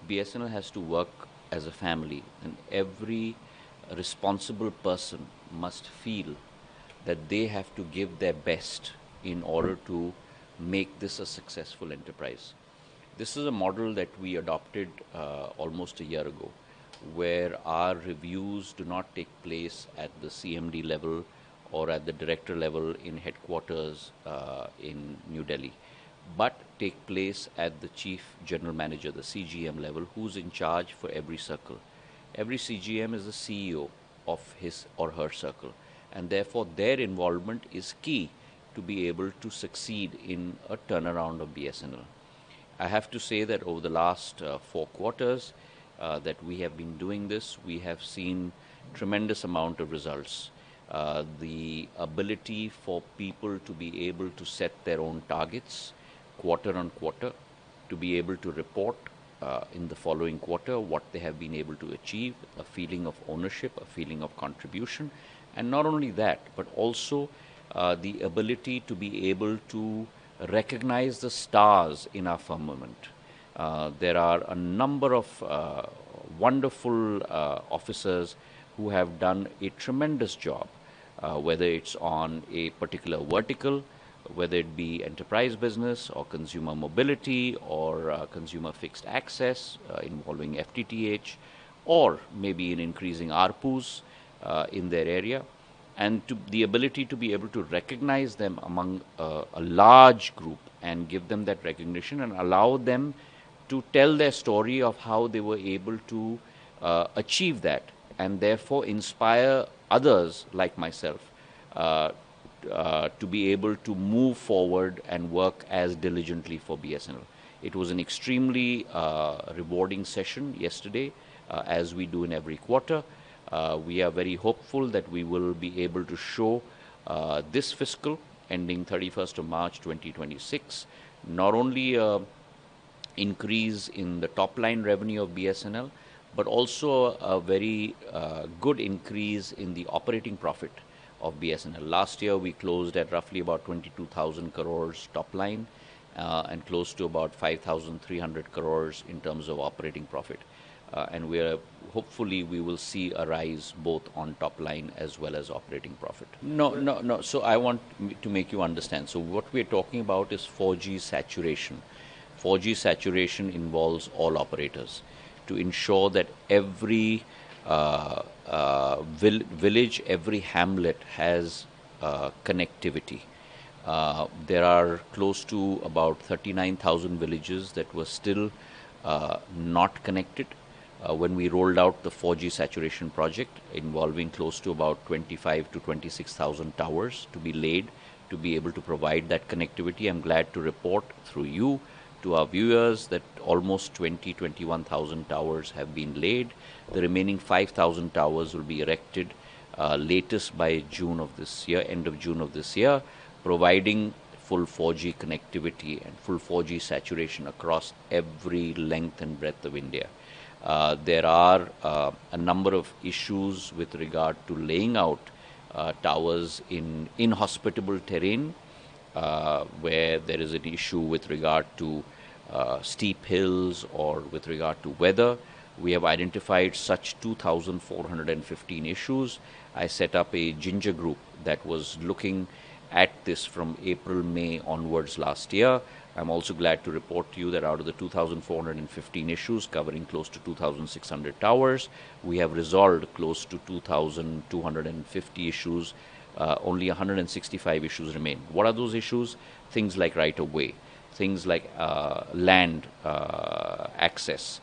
BSNL has to work as a family, and every responsible person must feel that they have to give their best in order to make this a successful enterprise. This is a model that we adopted almost a year ago, where our reviews do not take place at the CMD level or at the director level in headquarters in New Delhi, but take place at the chief general manager, the CGM level, who's in charge for every circle. Every CGM is the CEO of his or her circle, and therefore their involvement is key to be able to succeed in a turnaround of BSNL. I have to say that over the last 4 quarters that we have been doing this, we have seen tremendous amount of results. The ability for people to be able to set their own targets quarter on quarter, to be able to report in the following quarter what they have been able to achieve, a feeling of ownership, a feeling of contribution, and not only that, but also the ability to be able to recognize the stars in our firmament. There are a number of wonderful officers who have done a tremendous job, whether it's on a particular vertical, whether it be enterprise business or consumer mobility or consumer fixed access involving FTTH, or maybe in increasing ARPUs in their area, and the ability to be able to recognize them among a large group and give them that recognition and allow them to tell their story of how they were able to achieve that, and therefore inspire others like myself to be able to move forward and work as diligently for BSNL. It was an extremely rewarding session yesterday, as we do in every quarter. We are very hopeful that we will be able to show this fiscal ending 31st of March 2026, not only increase in the top line revenue of BSNL, but also a very good increase in the operating profit of BSNL. Last year we closed at roughly about 22,000 crores top line and close to about 5,300 crores in terms of operating profit. And hopefully we will see a rise both on top line as well as operating profit. No. So I want to make you understand. So what we're talking about is 4G saturation. 4G saturation involves all operators to ensure that every village, every hamlet has connectivity. There are close to about 39,000 villages that were still not connected when we rolled out the 4G saturation project, involving close to about 25 to 26,000 towers to be laid to be able to provide that connectivity. I'm glad to report through you to our viewers that almost 21,000 towers have been laid. The remaining 5,000 towers will be erected latest by June of this year, end of June of this year, providing full 4G connectivity and full 4G saturation across every length and breadth of India. There are a number of issues with regard to laying out towers in inhospitable terrain, where there is an issue with regard to steep hills or with regard to weather. We have identified such 2,415 issues. I set up a ginger group that was looking at this from April, May onwards last year. I'm also glad to report to you that out of the 2,415 issues covering close to 2,600 towers, we have resolved close to 2,250 issues. Only 165 issues remain. What are those issues? Things like right-of-way, things like land access,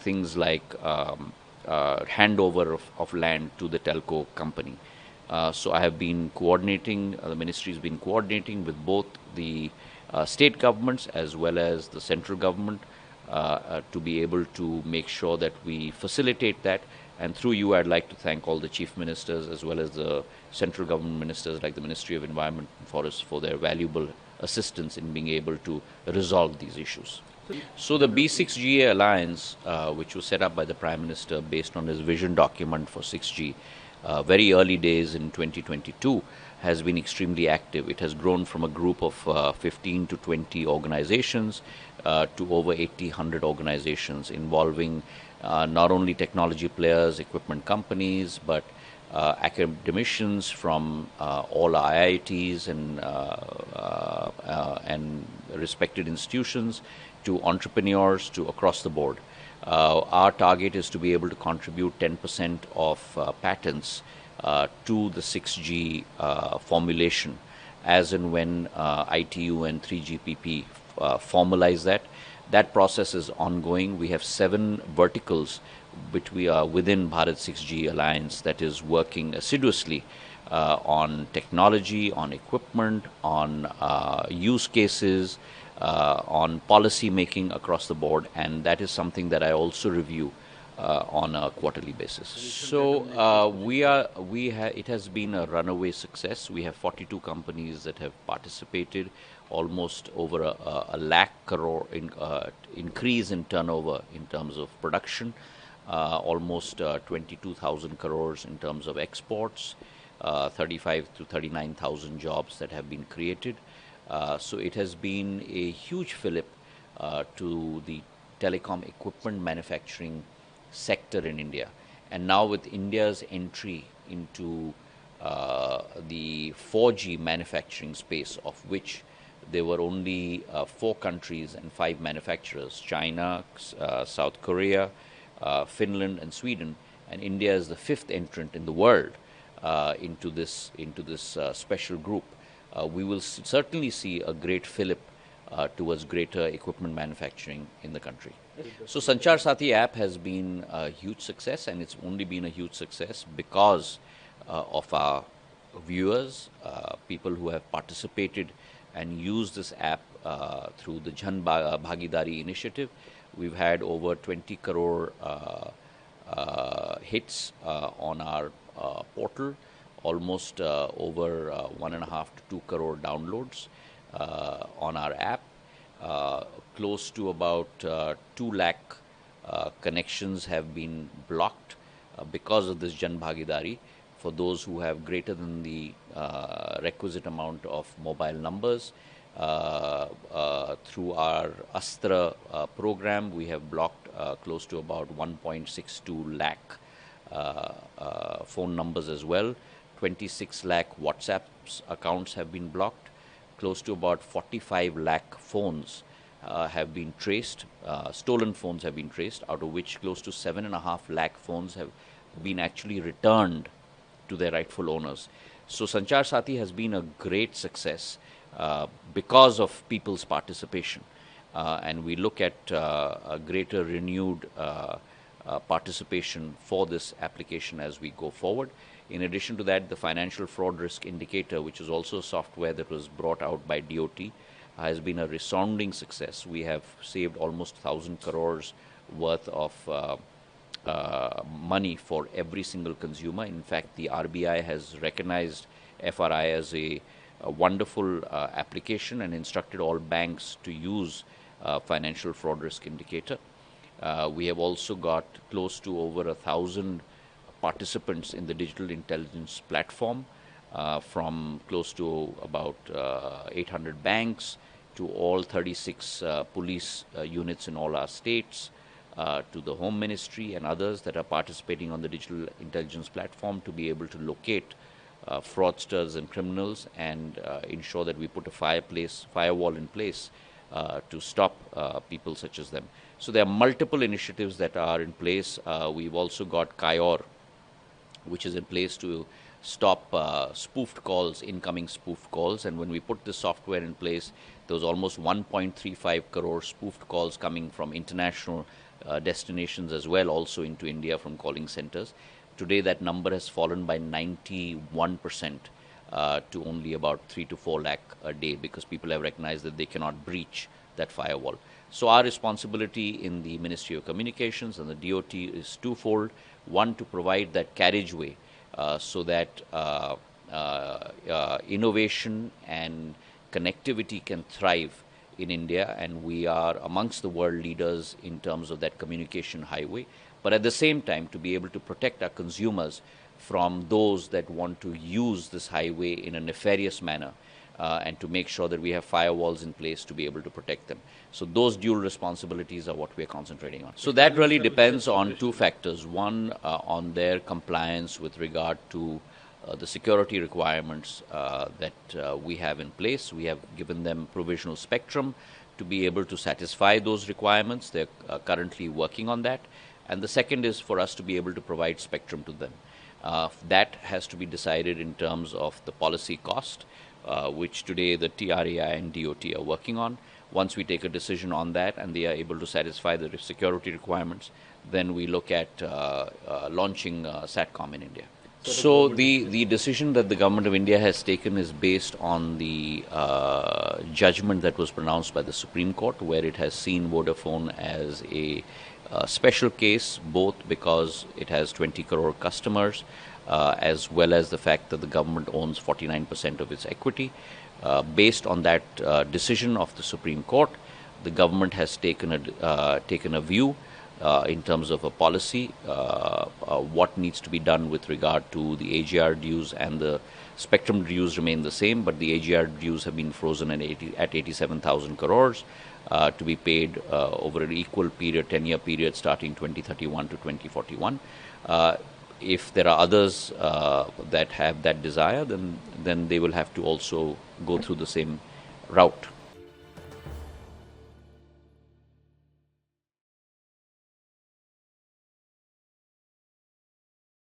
things like handover of land to the telco company. So I have been coordinating, the ministry has been coordinating with both the state governments as well as the central government to be able to make sure that we facilitate that. And through you, I'd like to thank all the chief ministers as well as the central government ministers like the Ministry of Environment and Forests for their valuable assistance in being able to resolve these issues. So the B6GA Alliance, which was set up by the Prime Minister based on his vision document for 6G, very early days in 2022, has been extremely active. It has grown from a group of 15 to 20 organizations to over 80, 100 organizations involving not only technology players, equipment companies, but academicians from all IITs and respected institutions, to entrepreneurs, to across the board. Our target is to be able to contribute 10% of patents to the 6G formulation, as and when ITU and 3GPP formalize that. That process is ongoing. We have 7 verticals within Bharat 6G Alliance that is working assiduously on technology, on equipment, on use cases, on policy making across the board, and that is something that I also review on a quarterly basis. So it has been a runaway success. We have 42 companies that have participated, almost over a lakh crore increase in turnover in terms of production, almost 22,000 crores in terms of exports, 35 to 39,000 jobs that have been created. So it has been a huge fillip to the telecom equipment manufacturing sector in India. And now with India's entry into the 4G manufacturing space, of which there were only 4 countries and 5 manufacturers: China, South Korea, Finland, and Sweden. And India is the 5th entrant in the world into this special group. We will certainly see a great fillip towards greater equipment manufacturing in the country. So Sanchar Sathi app has been a huge success, and it's only been a huge success because of our viewers, people who have participated and used this app through the Jan Bhagidari initiative. We've had over 20 crore hits on our portal, almost over 1.5 to 2 crore downloads on our app. Close to about 2 lakh connections have been blocked because of this Jan Bhagidari for those who have greater than the requisite amount of mobile numbers. Through our Astra program, we have blocked close to about 1.62 lakh phone numbers as well. 26 lakh WhatsApp accounts have been blocked. Close to about 45 lakh phones have been traced, stolen phones have been traced, out of which close to 7.5 lakh phones have been actually returned to their rightful owners. So Sanchar Sathi has been a great success because of people's participation. And we look at a greater renewed participation for this application as we go forward. In addition to that, the Financial Fraud Risk Indicator, which is also software that was brought out by DOT, has been a resounding success. We have saved almost 1,000 crores worth of money for every single consumer. In fact, the RBI has recognized FRI as a wonderful application and instructed all banks to use Financial Fraud Risk Indicator. We have also got close to over 1,000 participants in the digital intelligence platform, from close to about 800 banks to all 36 police units in all our states, to the Home Ministry and others that are participating on the digital intelligence platform to be able to locate fraudsters and criminals and ensure that we put a firewall in place to stop people such as them. So there are multiple initiatives that are in place. We've also got Crore, which is in place to stop spoofed calls, incoming spoofed calls. And when we put this software in place, there was almost 1.35 crore spoofed calls coming from international destinations as well, also into India from calling centers. Today, that number has fallen by 91% to only about 3 to 4 lakh a day, because people have recognized that they cannot breach that firewall. So our responsibility in the Ministry of Communications and the DOT is twofold. One, to provide that carriageway so that innovation and connectivity can thrive in India, and we are amongst the world leaders in terms of that communication highway. But at the same time, to be able to protect our consumers from those that want to use this highway in a nefarious manner, and to make sure that we have firewalls in place to be able to protect them. So those dual responsibilities are what we are concentrating on. So that really depends on two factors. One, on their compliance with regard to the security requirements that we have in place. We have given them provisional spectrum to be able to satisfy those requirements. They're currently working on that. And the second is for us to be able to provide spectrum to them. That has to be decided in terms of the policy cost, which today the TRAI and DOT are working on. Once we take a decision on that and they are able to satisfy the security requirements, then we look at launching SATCOM in India. So the decision that the government of India has taken is based on the judgment that was pronounced by the Supreme Court, where it has seen Vodafone as a special case, both because it has 20 crore customers, as well as the fact that the government owns 49% of its equity. Based on that decision of the Supreme Court, the government has taken a view in terms of a policy, what needs to be done with regard to the AGR dues, and the spectrum dues remain the same, but the AGR dues have been frozen at 87,000 crores to be paid over an equal period, 10-year period, starting 2031 to 2041. If there are others that have that desire, then they will have to also go through the same route.